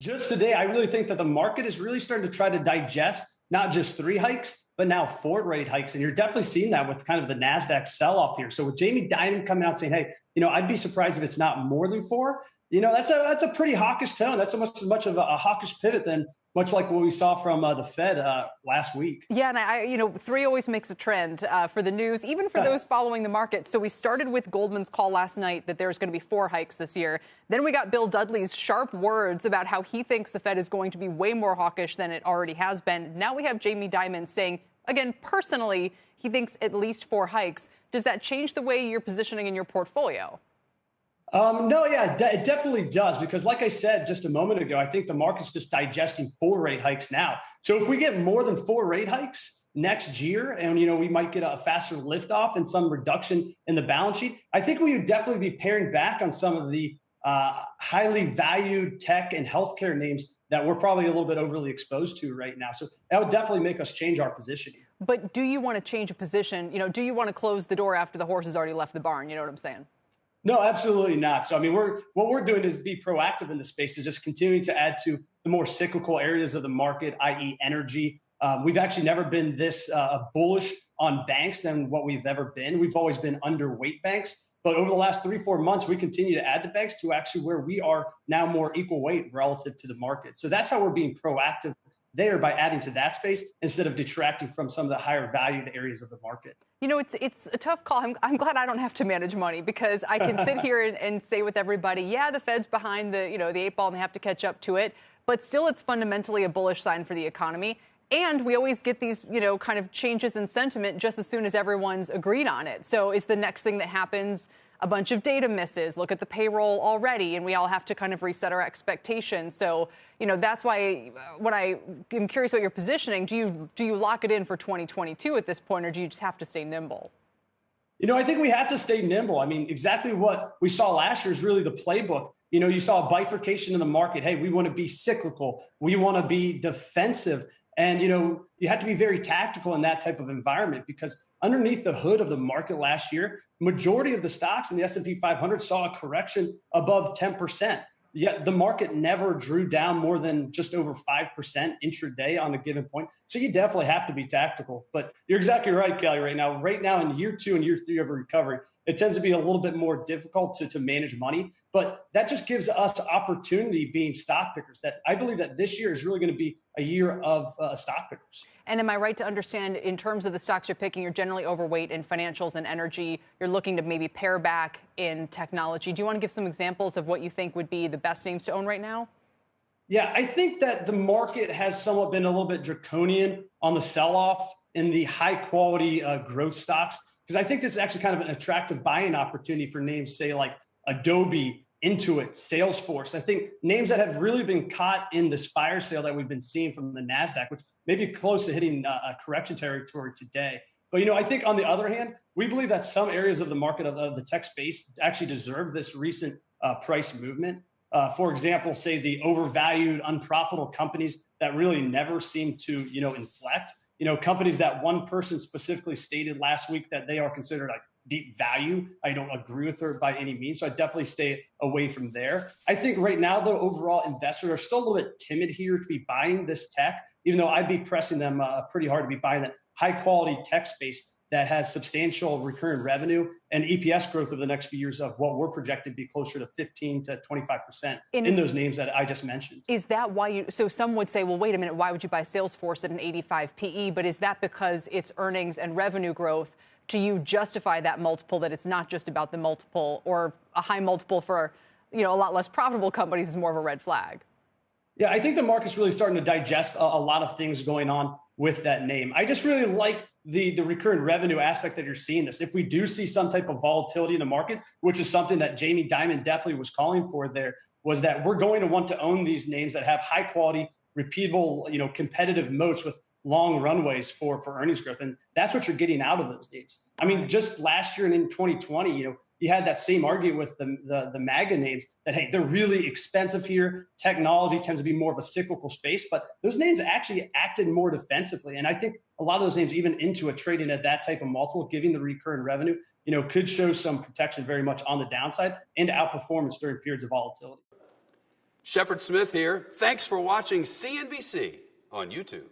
Just today, I really think that the market is really starting to try to digest not just three hikes, but now four rate hikes. And you're definitely seeing that with kind of the NASDAQ sell off here. So with Jamie Dimon coming out saying, hey, I'd be surprised if it's not more than four. That's a pretty hawkish tone. That's as much of a hawkish pivot than much like what we saw from the Fed last week. Yeah, and three always makes a trend for the news, even for those following the market. So we started with Goldman's call last night that there's going to be four hikes this year. Then we got Bill Dudley's sharp words about how he thinks the Fed is going to be way more hawkish than it already has been. Now we have Jamie Dimon saying, again, personally, he thinks at least four hikes. Does that change the way you're positioning in your portfolio? No, yeah, it definitely does. Because like I said just a moment ago, I think the market's just digesting four rate hikes now. So if we get more than four rate hikes next year and, we might get a faster liftoff and some reduction in the balance sheet, I think we would definitely be paring back on some of the highly valued tech and healthcare names that we're probably a little bit overly exposed to right now. So that would definitely make us change our positioning. But do you want to change a position? Do you want to close the door after the horse has already left the barn? You know what I'm saying? No, absolutely not. So, what we're doing is be proactive in the space, is just continuing to add to the more cyclical areas of the market, i.e. energy. We've actually never been this bullish on banks than what we've ever been. We've always been underweight banks. But over the last 3-4 months, we continue to add to banks to actually where we are now more equal weight relative to the market. So that's how we're being proactive there, by adding to that space instead of detracting from some of the higher valued areas of the market. It's a tough call. I'm glad I don't have to manage money, because I can sit here and say with everybody, yeah, the Fed's behind the eight ball and they have to catch up to it. But still, it's fundamentally a bullish sign for the economy. And we always get these, kind of changes in sentiment just as soon as everyone's agreed on it. So is the next thing that happens a bunch of data misses? Look at the payroll already, and we all have to kind of reset our expectations. So, that's why when I am curious about your positioning, do you lock it in for 2022 at this point, or do you just have to stay nimble? I think we have to stay nimble. Exactly what we saw last year is really the playbook. You saw a bifurcation in the market. Hey, we want to be cyclical. We want to be defensive. And, you have to be very tactical in that type of environment, because underneath the hood of the market last year, majority of the stocks in the S&P 500 saw a correction above 10%. Yet the market never drew down more than just over 5% intraday on a given point. So you definitely have to be tactical. But you're exactly right, Kelly, right now in year 2 and year 3 of a recovery, it tends to be a little bit more difficult to manage money. But that just gives us opportunity being stock pickers. That I believe that this year is really going to be a year of stock pickers. And am I right to understand, in terms of the stocks you're picking, you're generally overweight in financials and energy? You're looking to maybe pare back in technology. Do you want to give some examples of what you think would be the best names to own right now? Yeah, I think that the market has somewhat been a little bit draconian on the sell-off in the high-quality growth stocks, because I think this is actually kind of an attractive buying opportunity for names, say, like Adobe, Intuit, Salesforce. I think names that have really been caught in this fire sale that we've been seeing from the NASDAQ, which may be close to hitting a correction territory today. But, I think on the other hand, we believe that some areas of the market of the tech space actually deserve this recent price movement. For example, say the overvalued, unprofitable companies that really never seem to, inflect. Companies that one person specifically stated last week that they are considered like deep value. I don't agree with her by any means. So I definitely stay away from there. I think right now, though, overall investors are still a little bit timid here to be buying this tech, even though I'd be pressing them pretty hard to be buying that high quality tech space that has substantial recurring revenue and EPS growth over the next few years of what we're projected to be closer to 15 to 25% in those names that I just mentioned. Is that why so some would say, well, wait a minute, why would you buy Salesforce at an 85 PE? But is that because its earnings and revenue growth to you justify that multiple, that it's not just about the multiple, or a high multiple for, a lot less profitable companies is more of a red flag? Yeah, I think the market's really starting to digest a lot of things going on with that name. I just really like the recurring revenue aspect that you're seeing this. If we do see some type of volatility in the market, which is something that Jamie Dimon definitely was calling for there, was that we're going to want to own these names that have high quality, repeatable, competitive moats with long runways for earnings growth. And that's what you're getting out of those names. Just last year and in 2020, you had that same argument with the MAGA names that, hey, they're really expensive here. Technology tends to be more of a cyclical space, but those names actually acted more defensively. And I think a lot of those names, even Intuit, trading at that type of multiple, giving the recurring revenue, could show some protection very much on the downside and outperformance during periods of volatility. Shepard Smith here. Thanks for watching CNBC on YouTube.